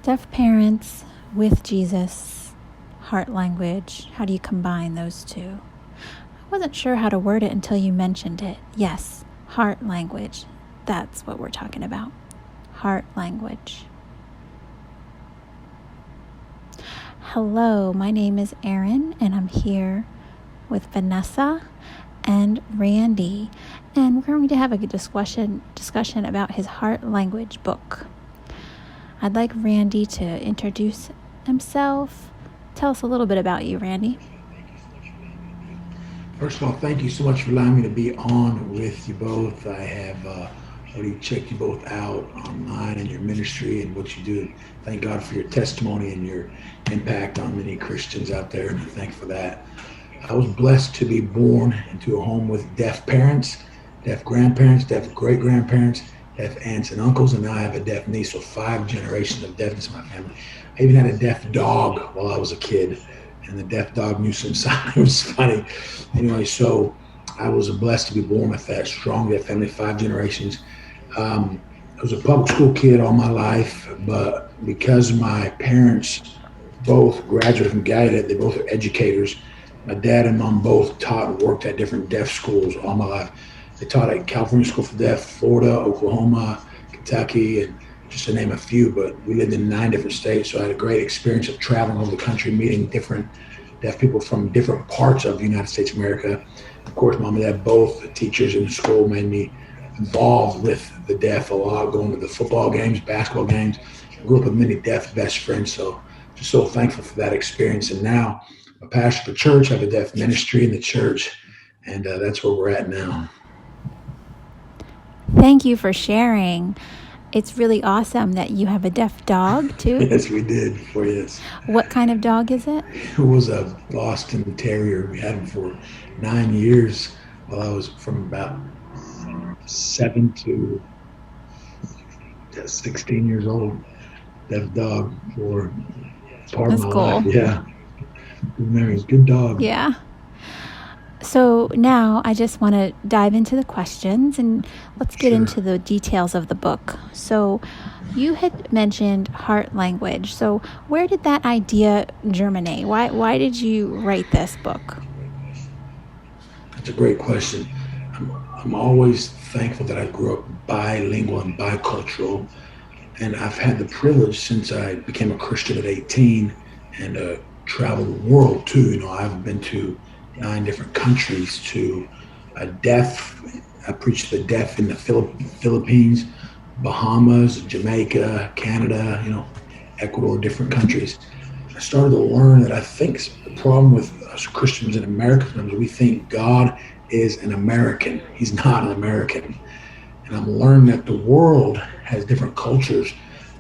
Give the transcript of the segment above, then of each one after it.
Deaf parents with Jesus, heart language. How do you combine those two? I wasn't sure how to word it until you mentioned it. Yes, heart language. That's what we're talking about. Heart language. Hello, my name is Erin, and I'm here with Vanessa and Randy, and we're going to have a discussion about his heart language book. I'd like Randy to introduce himself. Tell us a little bit about you, Randy. First of all, thank you so much for allowing me to be on with you both. I have already checked you both out online and your ministry and what you do. Thank God for your testimony and your impact on many Christians out there, and I thank for that. I was blessed to be born into a home with deaf parents, deaf grandparents, deaf great grandparents, deaf aunts and uncles, and now I have a deaf niece, so 5 generations of deafness in my family. I even had a deaf dog while I was a kid, and the deaf dog knew some sign. It was funny. Anyway, so I was blessed to be born with that strong deaf family, 5 generations. I was a public school kid all my life, but because my parents both graduated from Gallaudet, they both are educators. My dad and mom both taught and worked at different deaf schools all my life. They taught at California School for Deaf, Florida, Oklahoma, Kentucky, and just to name a few. But we lived in 9 different states, so I had a great experience of traveling over the country, meeting different deaf people from different parts of the United States of America. Of course, mom and dad, both teachers in the school, made me involved with the deaf a lot, going to the football games, basketball games. I grew up with many deaf best friends, so just so thankful for that experience. And now I'm a pastor for church. I have a deaf ministry in the church, and that's where we're at now. Thank you for sharing. It's really awesome that you have a deaf dog, too. Yes, we did. For yes, What kind of dog is it? it was a Boston Terrier. We had him for 9 years while I was from about 7 to 16 years old. Deaf dog for part of That's my life. cool. Yeah, good memories. Good dog. Yeah. So now I just want to dive into the questions and let's get Sure. into the details of the book. So you had mentioned heart language. So where did that idea germinate? Why did you write this book? That's a great question. I'm always thankful that I grew up bilingual and bicultural, and I've had the privilege since I became a Christian at 18 and traveled the world too. I've been to 9 different countries to a deaf. I preached to the deaf in the Philippines, Bahamas, Jamaica, Canada. Ecuador, different countries. I started to learn that I think the problem with us Christians in America is we think God is an American. He's not an American. And I'm learning that the world has different cultures,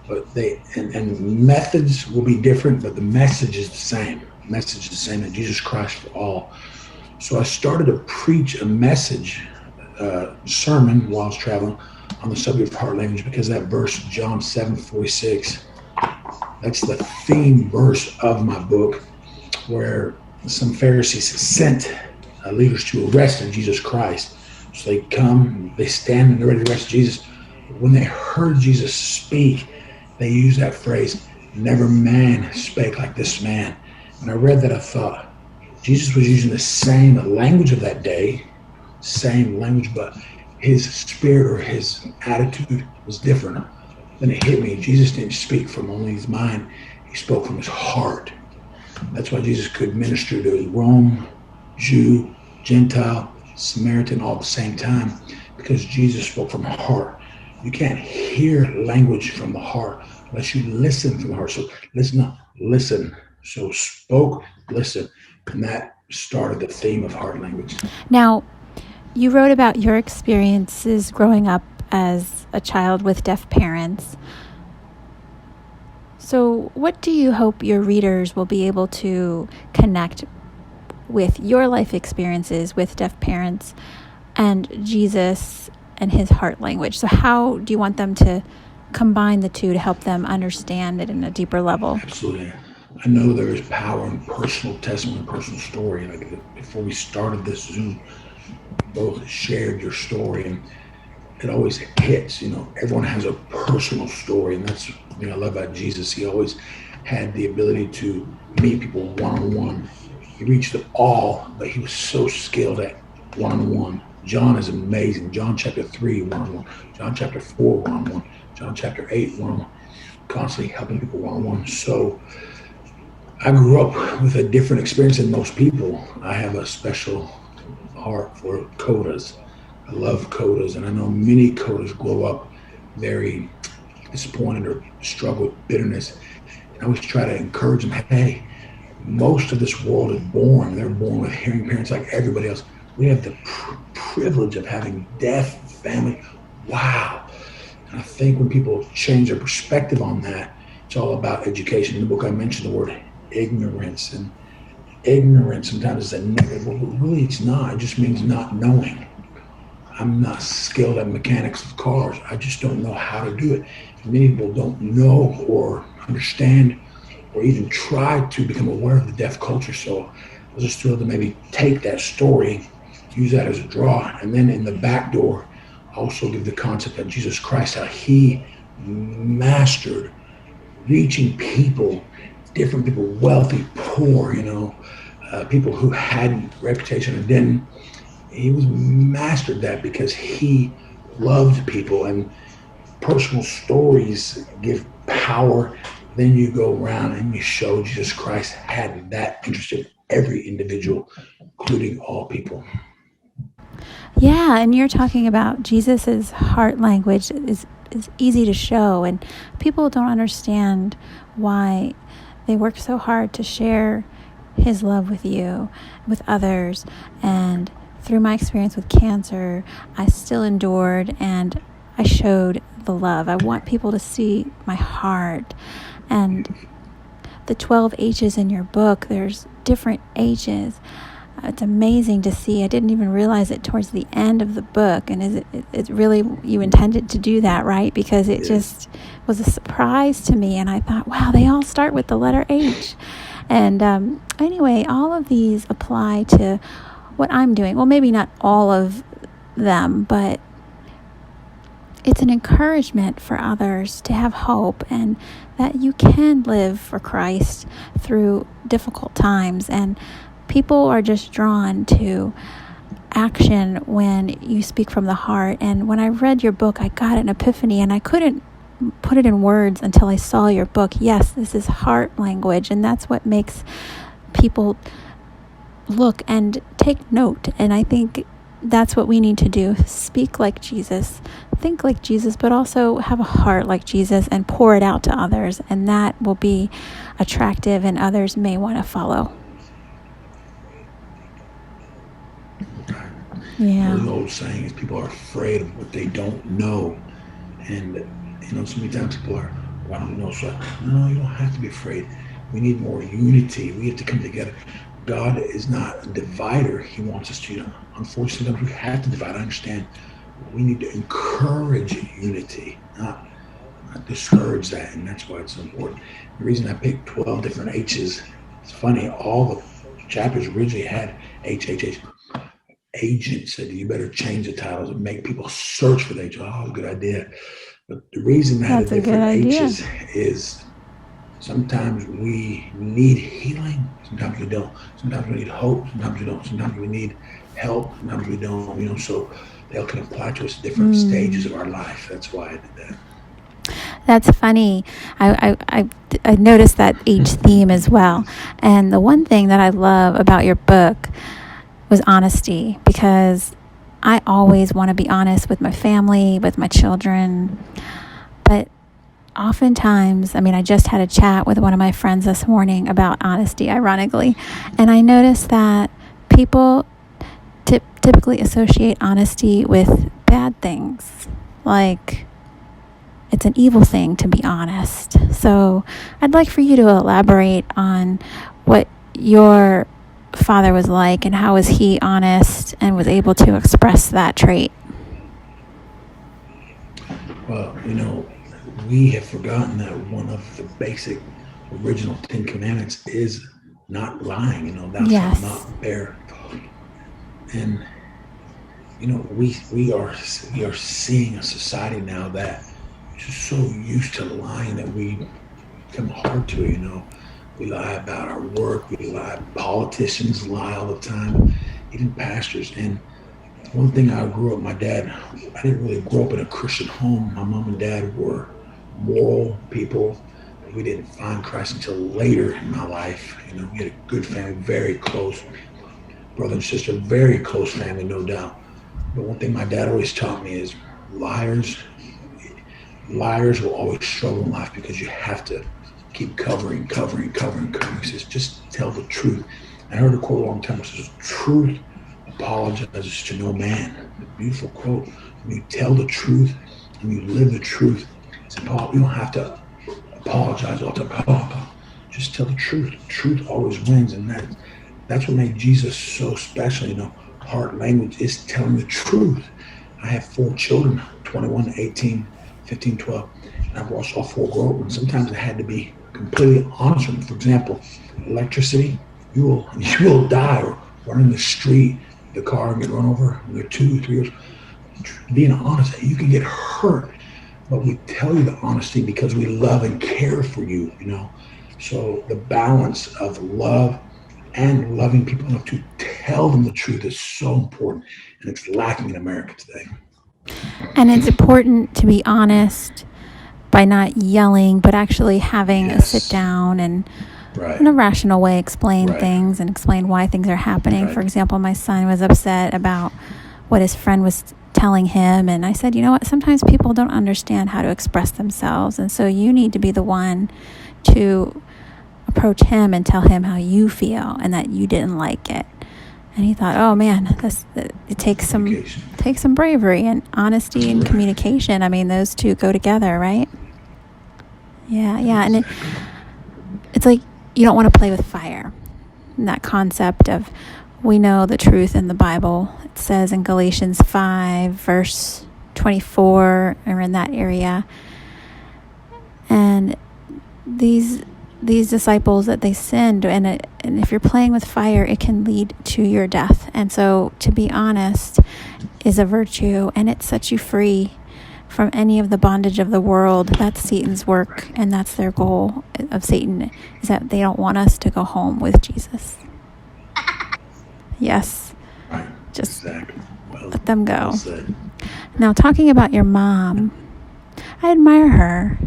but and methods will be different, but the message is the same. The message is the same, that Jesus Christ for all. So I started to preach a message, sermon while I was traveling on the subject of heart language, because that verse, John 7:46, that's the theme verse of my book, where some Pharisees sent leaders to arrest Jesus Christ. So they come, they stand, and they're ready to arrest Jesus. When they heard Jesus speak, they used that phrase, "Never man spake like this man." When I read that, I thought, Jesus was using the same language of that day, same language, but his spirit or his attitude was different. Then it hit me. Jesus didn't speak from only his mind, he spoke from his heart. That's why Jesus could minister to Rome, Jew, Gentile, Samaritan all at the same time, because Jesus spoke from the heart. You can't hear language from the heart unless you listen from the heart. So listen. So spoke, listen. And that started the theme of heart language. Now, you wrote about your experiences growing up as a child with deaf parents. So what do you hope your readers will be able to connect with your life experiences with deaf parents and Jesus and his heart language? So how do you want them to combine the two to help them understand it in a deeper level? Absolutely. I know there is power in personal testimony, personal story. Like before we started this Zoom, both shared your story, and it always hits. Everyone has a personal story, and that's I love about Jesus. He always had the ability to meet people one on one. He reached all, but he was so skilled at one on one. John is amazing. John chapter 3, one on one. John chapter 4, one on one. John chapter 8, one on one. Constantly helping people one on one. So I grew up with a different experience than most people. I have a special heart for codas. I love codas, and I know many codas grow up very disappointed or struggle with bitterness. And I always try to encourage them, hey, most of this world is born. They're born with hearing parents like everybody else. We have the privilege of having deaf family. Wow. And I think when people change their perspective on that, it's all about education. In the book, I mentioned the word ignorance, and ignorance sometimes is a negative. Well, really, it's not. It just means not knowing. I'm not skilled at mechanics of cars. I just don't know how to do it. Many people don't know or understand or even try to become aware of the deaf culture. So I was just thrilled to maybe take that story, use that as a draw, and then in the back door, also give the concept of Jesus Christ, how he mastered reaching people, different people, wealthy, poor, people who had reputation and didn't. He was mastered that because he loved people, and personal stories give power. Then you go around and you show Jesus Christ had that interest in every individual, including all people. Yeah, and you're talking about Jesus's heart language is easy to show, and people don't understand why they work so hard to share his love with you, with others. And through my experience with cancer, I still endured and I showed the love. I want people to see my heart. And the 12 H's in your book, there's different H's. It's amazing to see. I didn't even realize it towards the end of the book. And it's really, you intended to do that, right? Because it just was a surprise to me. And I thought, wow, they all start with the letter H. And anyway, all of these apply to what I'm doing. Well, maybe not all of them, but it's an encouragement for others to have hope and that you can live for Christ through difficult times. And people are just drawn to action when you speak from the heart. And when I read your book, I got an epiphany, and I couldn't put it in words until I saw your book. Yes, this is heart language, and that's what makes people look and take note. And I think that's what we need to do. Speak like Jesus, think like Jesus, but also have a heart like Jesus and pour it out to others. And that will be attractive, and others may want to follow. Yeah. The old saying is people are afraid of what they don't know. And, so many times people are, well, I don't know. So, no, you don't have to be afraid. We need more unity. We have to come together. God is not a divider. He wants us to, unfortunately, sometimes we have to divide. I understand. We need to encourage unity, not discourage that. And that's why it's so important. The reason I picked 12 different H's, it's funny, all the chapters originally had H. Agent said, you better change the titles and make people search for the H. Oh, good idea. But the reason that the different H's is sometimes we need healing. Sometimes we don't. Sometimes we need hope. Sometimes we don't. Sometimes we need help. Sometimes we don't. So they all can apply to us at different stages of our life. That's why I did that. That's funny. I noticed that H theme as well. And the one thing that I love about your book was honesty, because I always want to be honest with my family, with my children. But oftentimes, I just had a chat with one of my friends this morning about honesty, ironically. And I noticed that people typically associate honesty with bad things. Like, it's an evil thing to be honest. So I'd like for you to elaborate on what your father was like and how was he honest and was able to express that trait. Well, we have forgotten that one of the basic original 10 Commandments is not lying. Thou shalt not bear. And we are seeing a society now that just so used to lying that we become hard to it. We lie about our work. We lie. Politicians lie all the time, even pastors. And one thing I grew up, my dad, I didn't really grow up in a Christian home. My mom and dad were moral people, but we didn't find Christ until later in my life. We had a good family, very close brother and sister, very close family, no doubt. But one thing my dad always taught me is liars, liars will always struggle in life because you have to keep covering. He says, just tell the truth. I heard a quote a long time. It says, truth apologizes to no man. A beautiful quote. When you tell the truth and you live the truth, said Paul, you don't have to apologize all the time. Just tell the truth. Truth always wins, and that's what made Jesus so special. Heart language is telling the truth. I have 4 children, 21, 18, 15, 12, and I've watched all 4 grow up, and sometimes I had to be completely honest with them. For example, electricity, you will die or run in the street, the car and get run over when you're 2, 3 years. Being honest, you can get hurt, but we tell you the honesty because we love and care for you. So the balance of love and loving people enough to tell them the truth is so important, and it's lacking in America today. And it's important to be honest by not yelling, but actually having a sit Yes. down and Right. in a rational way explain Right. things and explain why things are happening. Right. For example, my son was upset about what his friend was telling him, and I said, you know what, sometimes people don't understand how to express themselves, and so you need to be the one to approach him and tell him how you feel and that you didn't like it. And he thought, oh man, it takes some bravery and honesty and communication. I mean, those two go together, right? Yeah. And it's like you don't want to play with fire. And that concept of, we know the truth in the Bible. It says in Galatians 5, verse 24, or in that area. And these disciples that they sinned, and if you're playing with fire, it can lead to your death. And so to be honest is a virtue, and it sets you free from any of the bondage of the world. That's Satan's work, and that's their goal of Satan, is that they don't want us to go home with Jesus. Yes. Right. Just Exactly. let them go. Well said. Now, talking about your mom, I admire her.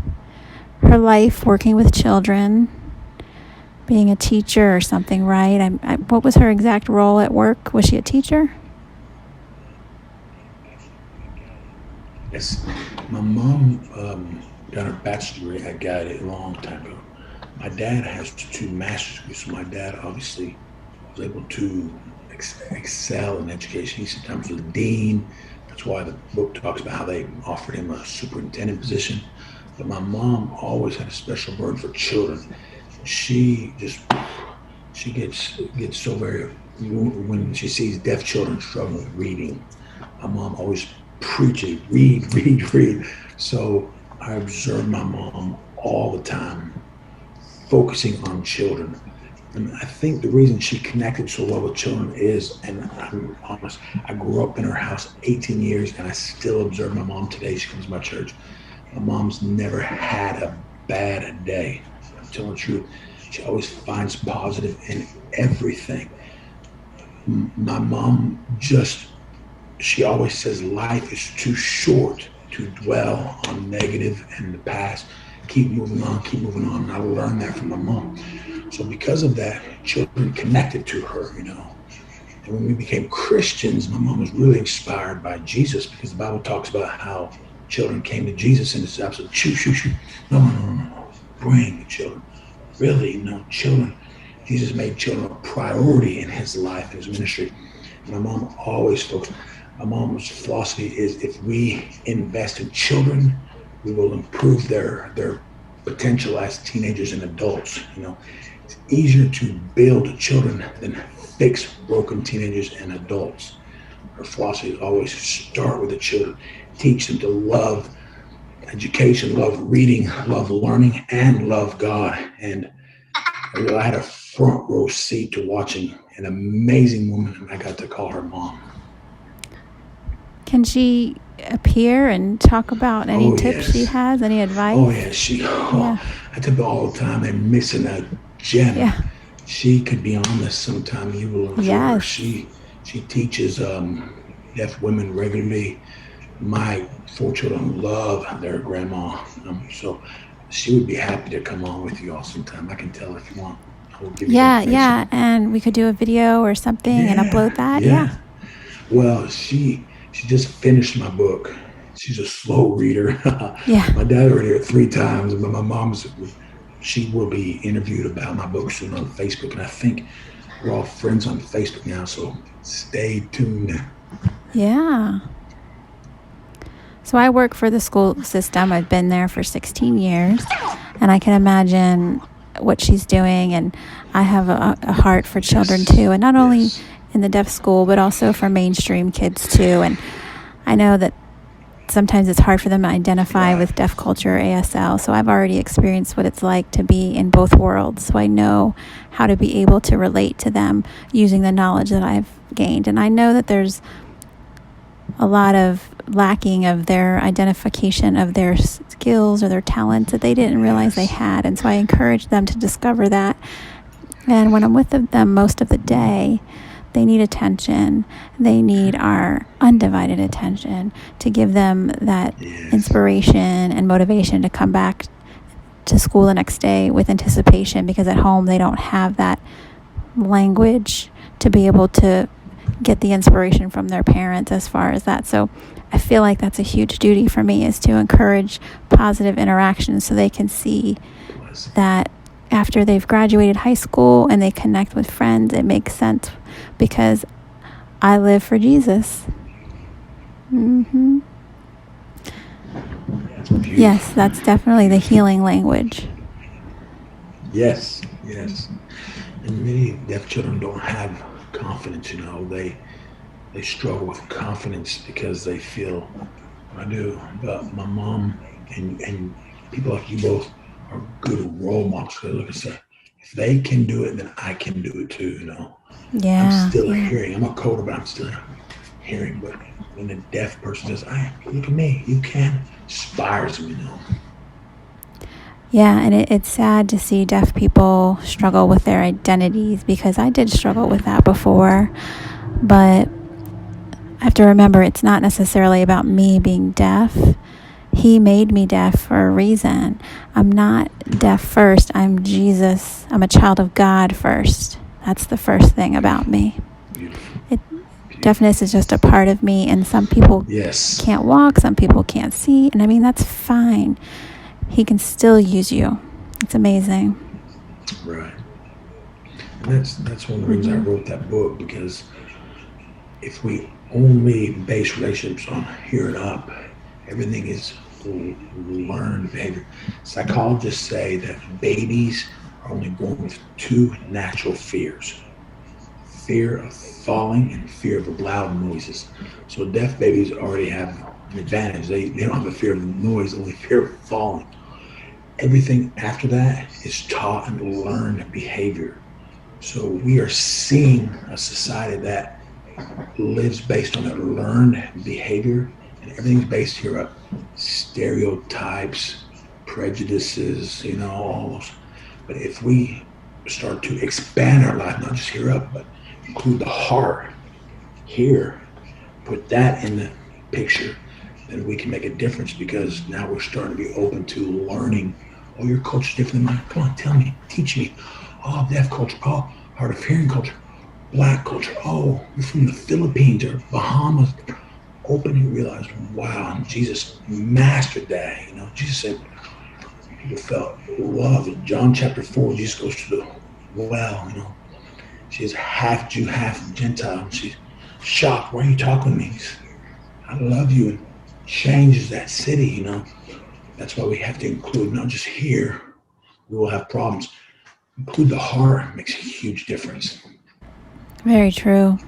Her life working with children, being a teacher or something, right? What was her exact role at work? Was she a teacher? Yes. My mom got her bachelor's degree at Gallaudet a long time ago. My dad has 2 master's degrees, so my dad obviously was able to excel in education. He sometimes was a dean. That's why the book talks about how they offered him a superintendent position. But my mom always had a special burden for children. She gets so very, when she sees deaf children struggling with reading. My mom always preaches, read. So I observe my mom all the time, focusing on children. And I think the reason she connected so well with children is, and I'm honest, I grew up in her house 18 years, and I still observe my mom today. She comes to my church. My mom's never had a bad day. I'm telling the truth. She always finds positive in everything. My mom she always says life is too short to dwell on negative and the past. Keep moving on. And I learned that from my mom. So because of that, children connected to her. And when we became Christians, my mom was really inspired by Jesus, because the Bible talks about how children came to Jesus, and it's absolutely shoo. No. Bring the children. Really, children. Jesus made children a priority in his life, in his ministry. My mom always focused. My mom's philosophy is, if we invest in children, we will improve their potential as teenagers and adults. It's easier to build children than fix broken teenagers and adults. Her philosophy is always start with the children, teach them to love education, love reading, love learning, and love God. And I had a front row seat to watching an amazing woman, and I got to call her mom. Can she appear and talk about any tips she yes. has, any advice? Oh, yeah. Yeah. I tell people all the time, they're missing a gem. Yeah. She could be on this sometime. You will enjoy her. Yes. She teaches deaf women regularly. My 4 children love their grandma. So she would be happy to come on with you all sometime. I can tell if you want. I will give you the Yeah, yeah. information. And we could do a video or something and upload Yeah, that. Yeah. yeah. Well, she just finished my book. She's a slow reader. Yeah. My dad already read it 3 times, but my mom's she will be interviewed about my book soon on Facebook, and I think we're all friends on Facebook now. So stay tuned. Yeah. So I work for the school system. I've been there for 16 years, and I can imagine what she's doing. And I have a heart for children Yes. too, and not only Yes. in the deaf school, but also for mainstream kids too. And I know that sometimes it's hard for them to identify Right. with deaf culture or ASL. So I've already experienced what it's like to be in both worlds. So I know how to be able to relate to them using the knowledge that I've gained. And I know that there's a lot of lacking of their identification of their skills or their talents that they didn't realize they had. And so I encourage them to discover that. And when I'm with them most of the day, they need attention. They need our undivided attention to give them that Yes. inspiration and motivation to come back to school the next day with anticipation, because at home they don't have that language to be able to get the inspiration from their parents as far as that. So I feel like that's a huge duty for me, is to encourage positive interactions so they can see that after they've graduated high school and they connect with friends, it makes sense because I live for Jesus. Mm-hmm. Yes, that's definitely the healing language. Yes, yes. And many deaf children don't have confidence, they struggle with confidence because they feel I do. But my mom and people like you both are good role models. They look and say, if they can do it, then I can do it too. I'm Yeah. still hearing. I'm a coder, but I'm still hearing. But when a deaf person says, look at me, you can, inspires me. Yeah, and it's sad to see deaf people struggle with their identities, because I did struggle with that before. But I have to remember it's not necessarily about me being deaf. He made me deaf for a reason. I'm not deaf first. I'm Jesus. I'm a child of God first. That's the first thing about me. Deafness is just a part of me, and some people can't walk, some people can't see, and I mean, that's fine. He can still use you. It's amazing. Right. And that's one of the reasons I wrote that book, because if we only base relationships on hearing up, everything is learned behavior. Psychologists say that babies are only born with 2 natural fears: fear of falling and fear of loud noises. So deaf babies already have an advantage. They don't have a fear of noise, only fear of falling. Everything after that is taught and learned behavior. So we are seeing a society that lives based on that learned behavior, and everything's based here on stereotypes, prejudices, all those. But if we start to expand our life, not just hear up, but include the heart here, put that in the picture, then we can make a difference, because now we're starting to be open to learning. Oh, your culture's different than mine. Come on, tell me, teach me. Oh, deaf culture. Oh, hard of hearing culture. Black culture. Oh, you're from the Philippines or Bahamas. Open, you realize, wow, Jesus mastered that. Jesus said people felt love. In John chapter 4, Jesus goes to the well, she's half Jew, half Gentile. And she's shocked. Why are you talking to me? I love you. And changes that city, That's why we have to include, not just here. We will have problems. Include the heart. Makes a huge difference. Very true.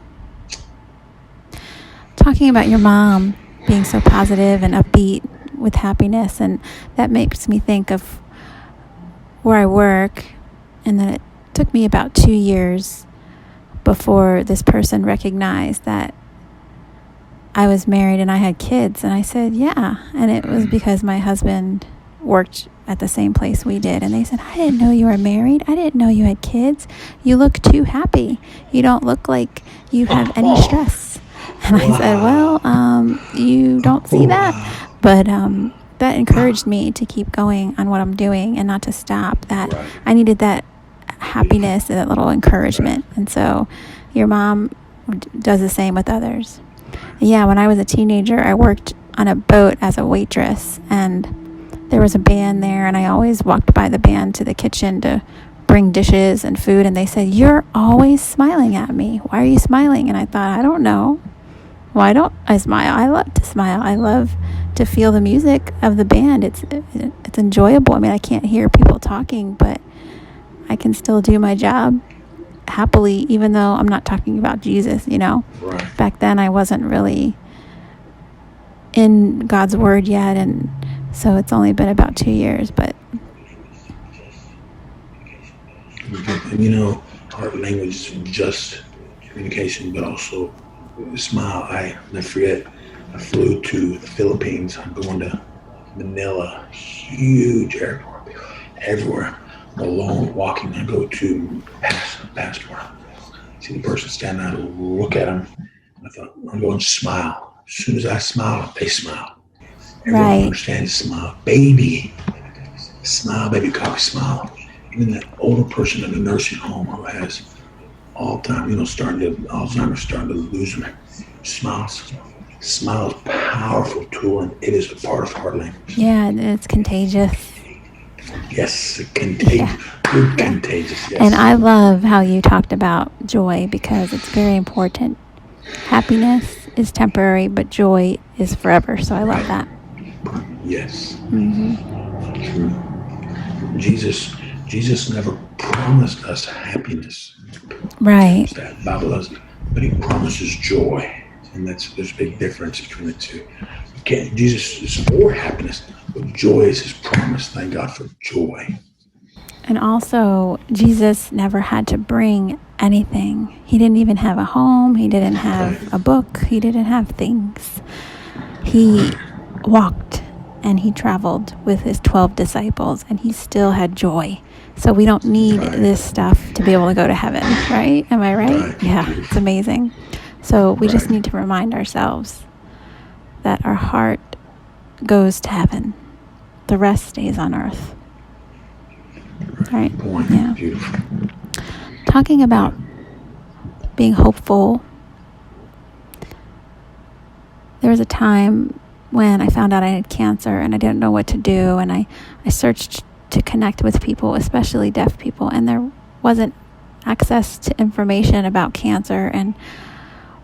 Talking about your mom being so positive and upbeat with happiness, and that makes me think of where I work, and then it took me about 2 years before this person recognized that I was married and I had kids. And I said, yeah. And it was because my husband worked at the same place we did. And they said, I didn't know you were married. I didn't know you had kids. You look too happy. You don't look like you have any stress. And I said, well, you don't see that. But that encouraged me to keep going on what I'm doing and not to stop. That I needed that happiness and that little encouragement. And so your mom does the same with others. Yeah, when I was a teenager, I worked on a boat as a waitress, and there was a band there, and I always walked by the band to the kitchen to bring dishes and food, and they said, "You're always smiling at me. Why are you smiling?" And I thought, I don't know. Why don't I smile? I love to smile. I love to feel the music of the band. It's enjoyable. I mean, I can't hear people talking, but I can still do my job happily, even though I'm not talking about Jesus, Right. Back then I wasn't really in God's word yet, and so it's only been about 2 years, but And heart language is just communication, but also smile. I never forget, I flew to the Philippines. I'm going to Manila, huge airport, everywhere. I'm alone walking. I go to passport. See the person standing there, look at them. I thought, I'm going to smile. As soon as I smile, they smile. Everyone right. understands smile. Baby, smile, baby, coffee, smile. Even that older person in the nursing home who has Alzheimer's, starting to lose them. Smiles. Smile is a powerful tool, and it is a part of heart language. Yeah, it's contagious. Yes, contagious. Good contagious, yes. And I love how you talked about joy, because it's very important. Happiness is temporary, but joy is forever. So I love that. Yes. Mm-hmm. True. Jesus never promised us happiness. Right. That Bible doesn't, but he promises joy. And there's a big difference between the two. Jesus is for happiness, but joy is his promise. Thank God for joy. And also, Jesus never had to bring anything. He didn't even have a home. He didn't have a book. He didn't have things. He walked and he traveled with his 12 disciples, and he still had joy. So we don't need this stuff to be able to go to heaven, right? Am I right? Yeah, it's amazing. So we just need to remind ourselves that our heart goes to heaven. The rest stays on earth. Right? Yeah. Beautiful. Talking about being hopeful, there was a time when I found out I had cancer and I didn't know what to do, and I searched to connect with people, especially deaf people, and there wasn't access to information about cancer. And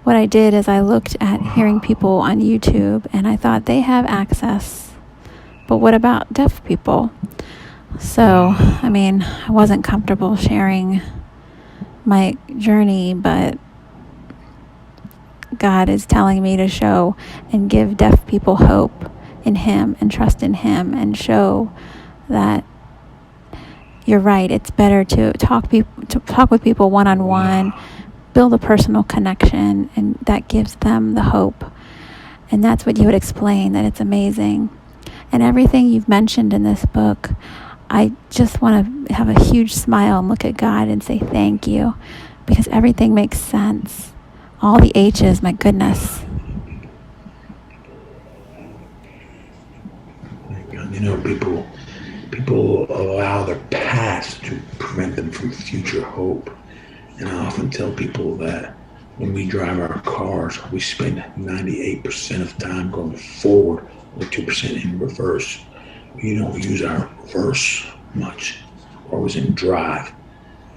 what I did is I looked at hearing people on YouTube, and I thought, they have access, but what about deaf people? So, I wasn't comfortable sharing my journey, but God is telling me to show and give deaf people hope in him and trust in him, and show that you're right. It's better to talk with people one-on-one, build a personal connection, and that gives them the hope. And that's what you would explain, that it's amazing. And everything you've mentioned in this book, I just want to have a huge smile and look at God and say thank you, because everything makes sense. All the H's, my goodness. People allow their past to prevent them from future hope. And I often tell people that when we drive our cars, we spend 98% of time going forward, or 2% in reverse. We don't use our reverse much, or always in drive.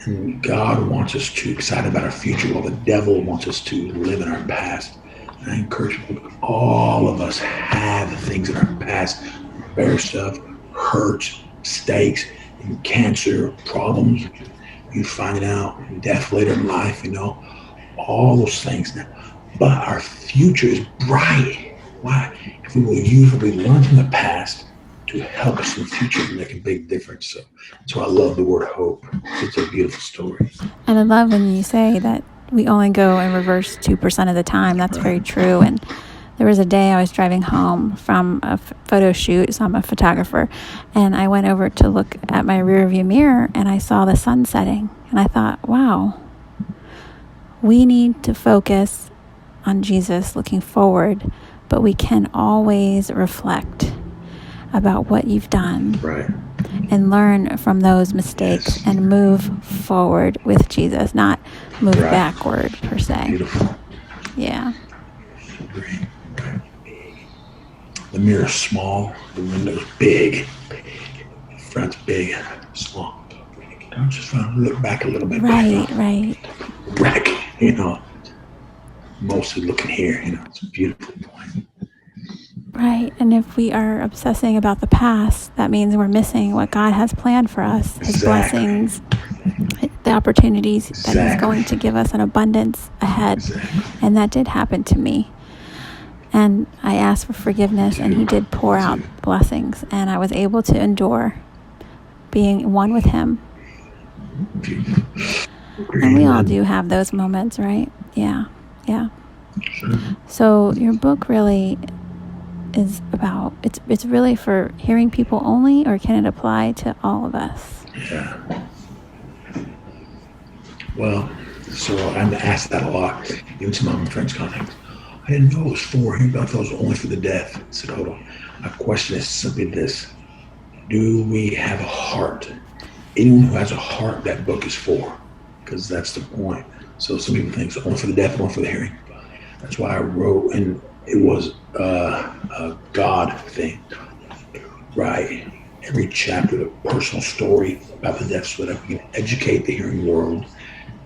And God wants us to excited about our future, while the devil wants us to live in our past. And I encourage people, all of us have things in our past, bad stuff, hurts, mistakes, and cancer, problems. You find out, death later in life, all those things now. But our future is bright. Why? If we will use what we learned from the past to help us in the future and make a big difference. So I love the word hope. It's a beautiful story. And I love when you say that we only go in reverse 2% of the time. That's very true. And There was a day I was driving home from a photo shoot, so I'm a photographer, and I went over to look at my rearview mirror, and I saw the sun setting, and I thought, wow, we need to focus on Jesus looking forward, but we can always reflect about what you've done. Right. And learn from those mistakes and move forward with Jesus, not move backward per se. Beautiful. Yeah. Great. Right. The mirror's small, the window's big. The front's big, small. I'm just trying to look back a little bit. Right. Wreck, mostly looking here, it's a beautiful point. Right. And if we are obsessing about the past, that means we're missing what God has planned for us, His blessings, the opportunities that He's going to give us in abundance ahead. And that did happen to me. And I asked for forgiveness, and He did pour out blessings, and I was able to endure being one with Him. And we all do have those moments, right? Yeah. Sure. So your book really is about, it's really for hearing people only, or can it apply to all of us? Yeah. Well, so I'm asked that a lot, even to my friends' contacts. I didn't know it was for him, but I thought it was only for the deaf. I said, hold on. My question is simply this. Do we have a heart? Anyone who has a heart, that book is for, because that's the point. So some people think it's only for the deaf, only for the hearing. That's why I wrote, and it was a God thing, right? Every chapter, the personal story about the deaf, so that we can educate the hearing world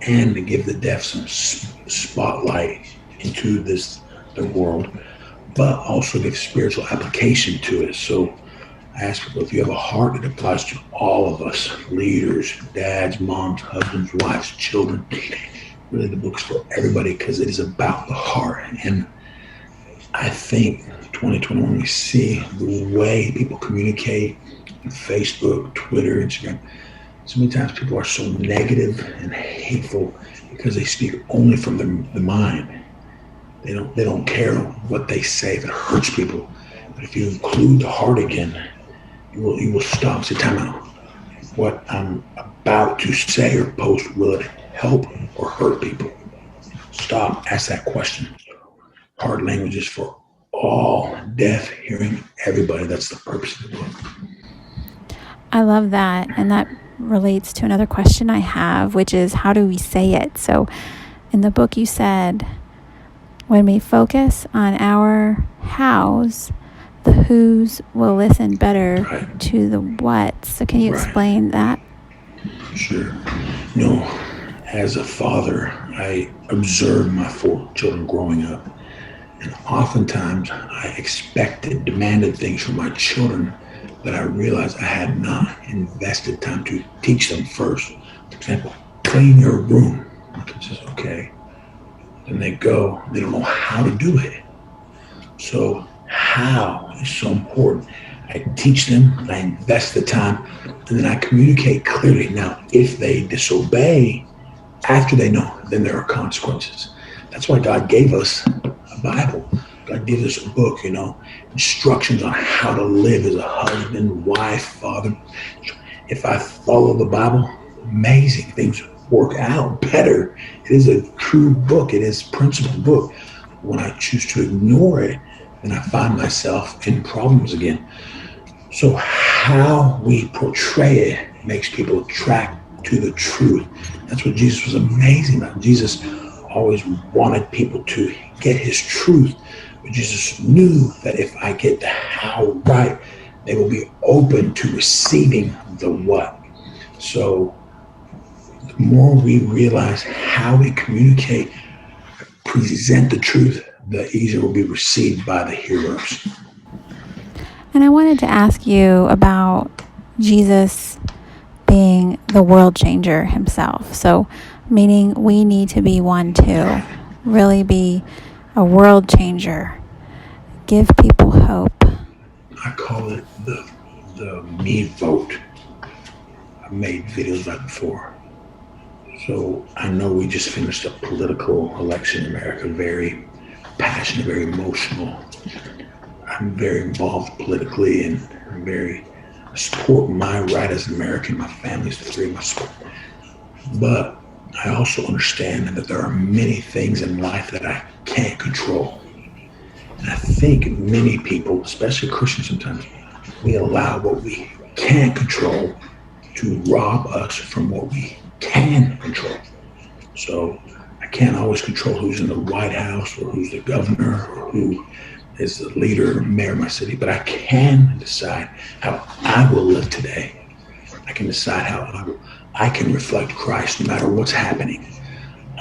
and to give the deaf some spotlight into the world, but also give spiritual application to it. So I ask people, if you have a heart, it applies to all of us, leaders, dads, moms, husbands, wives, children. Really, the book's for everybody because it is about the heart. And I think 2021, we see the way people communicate on Facebook, Twitter, Instagram. So many times people are so negative and hateful because they speak only from the mind. They don't care what they say if it hurts people. But if you include the heart again, you will stop. Say, time out. What I'm about to say or post, will it help or hurt people? Stop. Ask that question. Heart language is for all, deaf, hearing, everybody. That's the purpose of the book. I love that. And that relates to another question I have, which is, how do we say it? So in the book you said, when we focus on our hows, the who's will listen better to the whats. So can you explain that? Sure. As a father, I observed my 4 children growing up. And oftentimes I demanded things from my children that I realized I had not invested time to teach them first. For example, clean your room. It's just okay. Then they go, they don't know how to do it. So how is so important. I teach them, I invest the time, and then I communicate clearly. Now, if they disobey, after they know, then there are consequences. That's why God gave us a Bible. God gives us a book, instructions on how to live as a husband, wife, father. If I follow the Bible, amazing things work out better. It is a true book. It is a principled book. When I choose to ignore it, then I find myself in problems again. So how we portray it makes people attract to the truth. That's what Jesus was amazing about. Jesus always wanted people to get his truth. But Jesus knew that if I get the how right, they will be open to receiving the what. So the more we realize how we communicate, present the truth, the easier will be received by the hearers. And I wanted to ask you about Jesus being the world changer himself. So meaning we need to be one too. Really be a world changer. Give people hope. I call it the me vote. I've made videos like before. So I know we just finished a political election in America, very passionate, very emotional. I'm very involved politically, and I'm very I support my right as an American, my family's free, my support. But I also understand that there are many things in life that I can't control. And I think many people, especially Christians sometimes, we allow what we can't control to rob us from what we can control. So I can't always control who's in the White House or who's the governor or who is the leader or mayor of my city, but I can decide how I will live today. I can decide how I can reflect Christ no matter what's happening.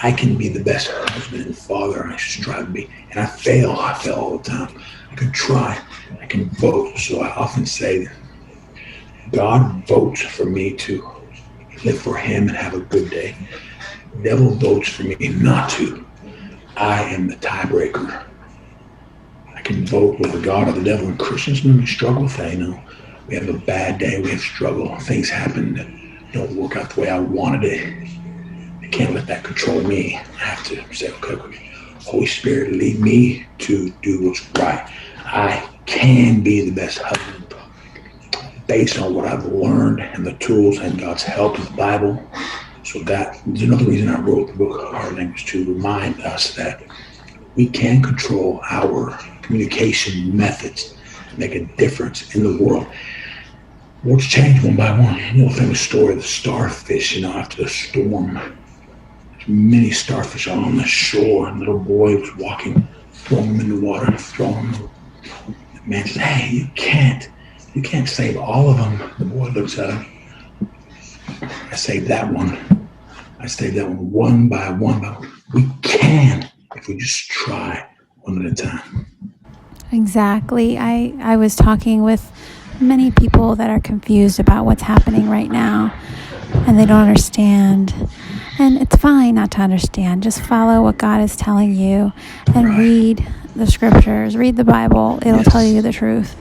I can be the best husband and father I strive to be. And I fail. I fail all the time. I can try. I can vote. So I often say that God votes for me to live for him and have a good day. The devil votes for me not to. I am the tiebreaker. I can vote with the God or the devil. And Christians maybe struggle with that. We have a bad day. We have struggle. Things happen that don't work out the way I wanted it. I can't let that control me. I have to say, okay, Holy Spirit, lead me to do what's right. I can be the best husband based on what I've learned and the tools and God's help in the Bible. So that is another reason I wrote the book of Heart Language, to remind us that we can control our communication methods and make a difference in the world. World's changed one by one. The famous story of the starfish, after the storm. Many starfish are on the shore, and the little boy was walking, throwing them in the water, throwing them. The man says, hey, you can't save all of them. The boy looks at him. I saved that one. I saved that one by one. We can if we just try one at a time. Exactly. I was talking with many people that are confused about what's happening right now, and they don't understand. And it's fine not to understand. Just follow what God is telling you and read the scriptures, read the Bible. It'll tell you the truth.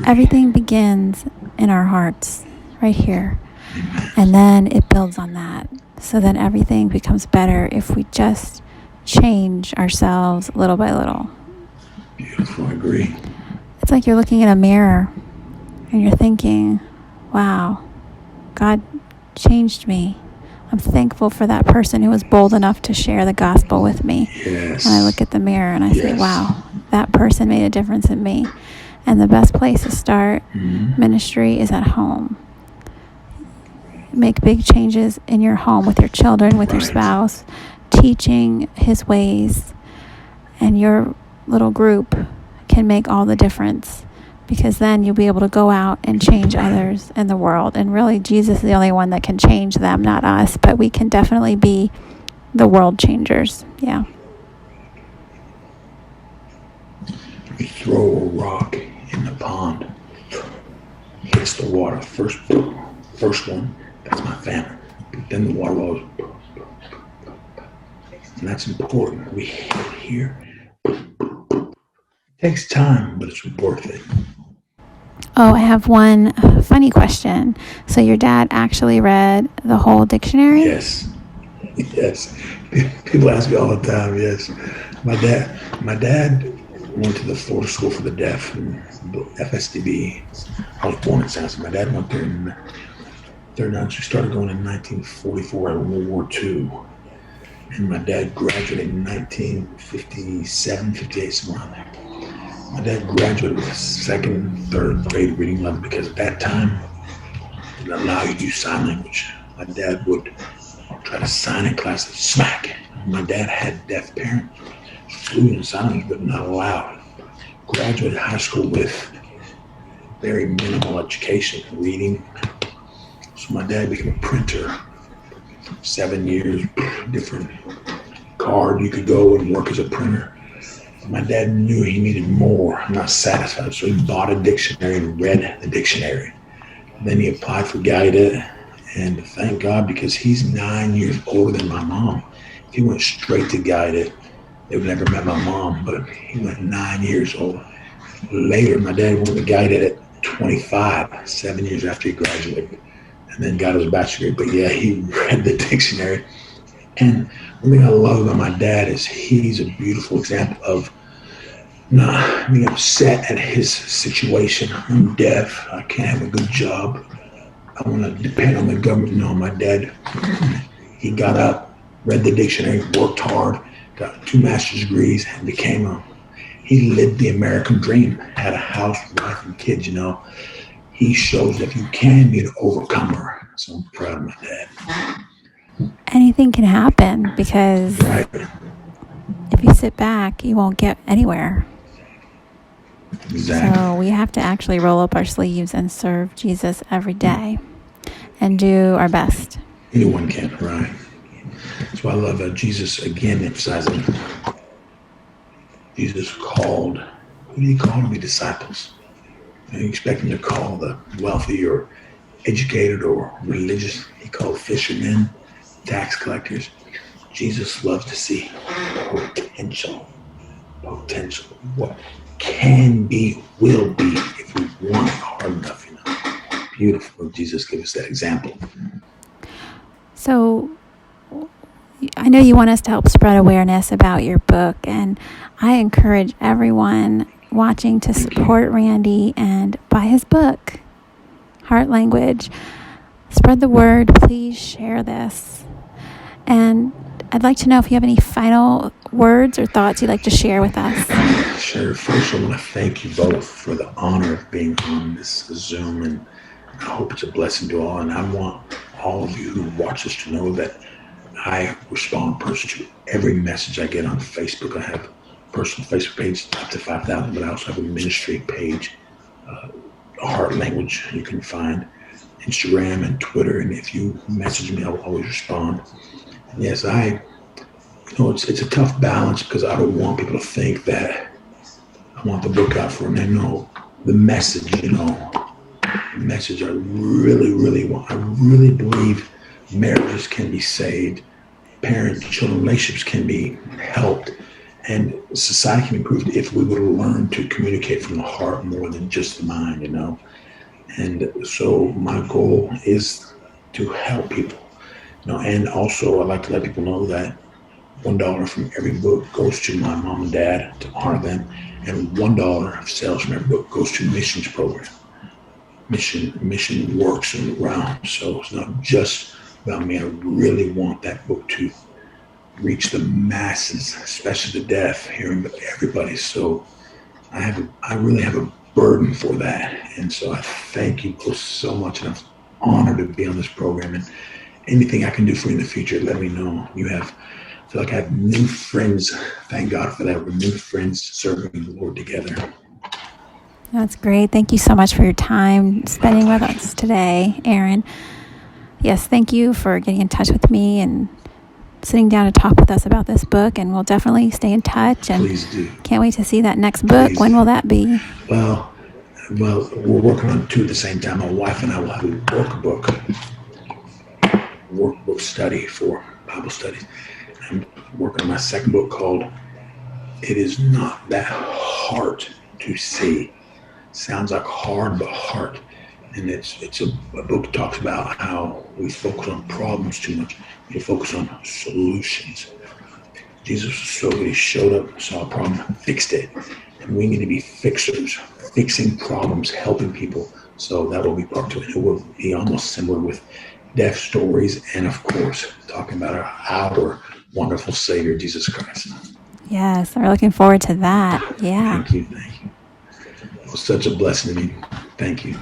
Everything begins in our hearts, right here. And then it builds on that. So then everything becomes better if we just change ourselves little by little. Beautiful, I agree. It's like you're looking in a mirror and you're thinking, wow, God changed me. I'm thankful for that person who was bold enough to share the gospel with me. Yes. And I look at the mirror and I say, wow, that person made a difference in me. And the best place to start ministry is at home. Make big changes in your home with your children, with your spouse, teaching his ways. And your little group can make all the difference, because then you'll be able to go out and change others in the world. And really, Jesus is the only one that can change them, not us. But we can definitely be the world changers. Yeah. We throw a rock in the pond, hits the water. First one, that's my family. But then the water goes, and that's important. We hit it here. It takes time, but it's worth it. Oh, I have one funny question. So your dad actually read the whole dictionary? Yes. People ask me all the time. Yes. My dad went to the Florida School for the Deaf, and FSDB. I was born in Sanford. My dad went there in 39. She started going in 1944 at World War II. And my dad graduated in 1957, 58, somewhere around there. My dad graduated with a second and third grade reading level, because at that time, it didn't allow you to use sign language. My dad would try to sign in class and smack. My dad had a deaf parent, fluent in sign language, but not allowed. Graduated high school with very minimal education, reading. So my dad became a printer. 7 years, different card. You could go and work as a printer. My dad knew he needed more, not satisfied, so he bought a dictionary and read the dictionary. Then he applied for Guided, and thank God, because he's 9 years older than my mom. If he went straight to Guided, they would never met my mom, but he went 9 years old. Later, my dad went to Guided at 25, 7 years after he graduated, and then got his bachelor's degree. But yeah, he read the dictionary. And one thing I love about my dad is he's a beautiful example of not being upset at his situation. I'm deaf. I can't have a good job. I want to depend on the government. No, my dad, he got up, read the dictionary, worked hard, got two master's degrees, and became a. He lived the American dream. Had a house, wife, and kids. He shows that you can be an overcomer. So I'm proud of my dad. Anything can happen because Right. if you sit back, you won't get anywhere. Exactly. So we have to actually roll up our sleeves and serve Jesus every day and do our best. Anyone can, right? That's why I love Jesus again emphasizing Jesus called. Who did he call to be disciples? You expect him to call the wealthy or educated or religious. He called fishermen, tax collectors. Jesus loves to see potential. Potential. What can be, will be if we want it hard enough. Beautiful. Jesus gave us that example. So I know you want us to help spread awareness about your book, and I encourage everyone watching to support Randy and buy his book, Heart Language. Spread the word. Please share this. And I'd like to know if you have any final words or thoughts you'd like to share with us. Sure. First, I want to thank you both for the honor of being on this Zoom, and I hope it's a blessing to all. And I want all of you who watch this to know that I respond personally to every message I get on Facebook. I have a personal Facebook page, up to 5,000, but I also have a ministry page, Heart Language. You can find Instagram and Twitter, and if you message me, I will always respond. And yes, it's a tough balance because I don't want people to think that I want the book out for them. They know the message, the message I really want. I really believe marriages can be saved, parent-children relationships can be helped, and society can be improved if we would learn to communicate from the heart more than just the mind, And so my goal is to help people, and also I'd like to let people know that $1 from every book goes to my mom and dad to honor them, and $1 of sales from every book goes to missions program. Mission works in the realm, so it's not just about me. I really want that book to reach the masses, especially the deaf, hearing everybody. So I really have a burden for that, and so I thank you both so much, and I'm honored to be on this program. And anything I can do for you in the future, let me know. I feel like I have new friends. Thank God for that. We're new friends serving the Lord together. That's great. Thank you so much for your time spending with us today, Aaron. Yes, thank you for getting in touch with me and sitting down to talk with us about this book, and we'll definitely stay in touch. And please do. Can't wait to see that next book. Please when do. will that be? Well, we're working on two at the same time. My wife and I will have a workbook study for Bible studies. I'm working on my second book called It Is Not That Hard to See. Sounds like hard, but heart. And it's a book that talks about how we focus on problems too much. We focus on solutions. Jesus was so good. He showed up, saw a problem, fixed it. And we need to be fixers, fixing problems, helping people. So that will be part two. It will be almost similar with death stories, and of course, talking about our wonderful Savior, Jesus Christ. Yes, we're looking forward to that. Yeah. Thank you. It was such a blessing to me. Thank you.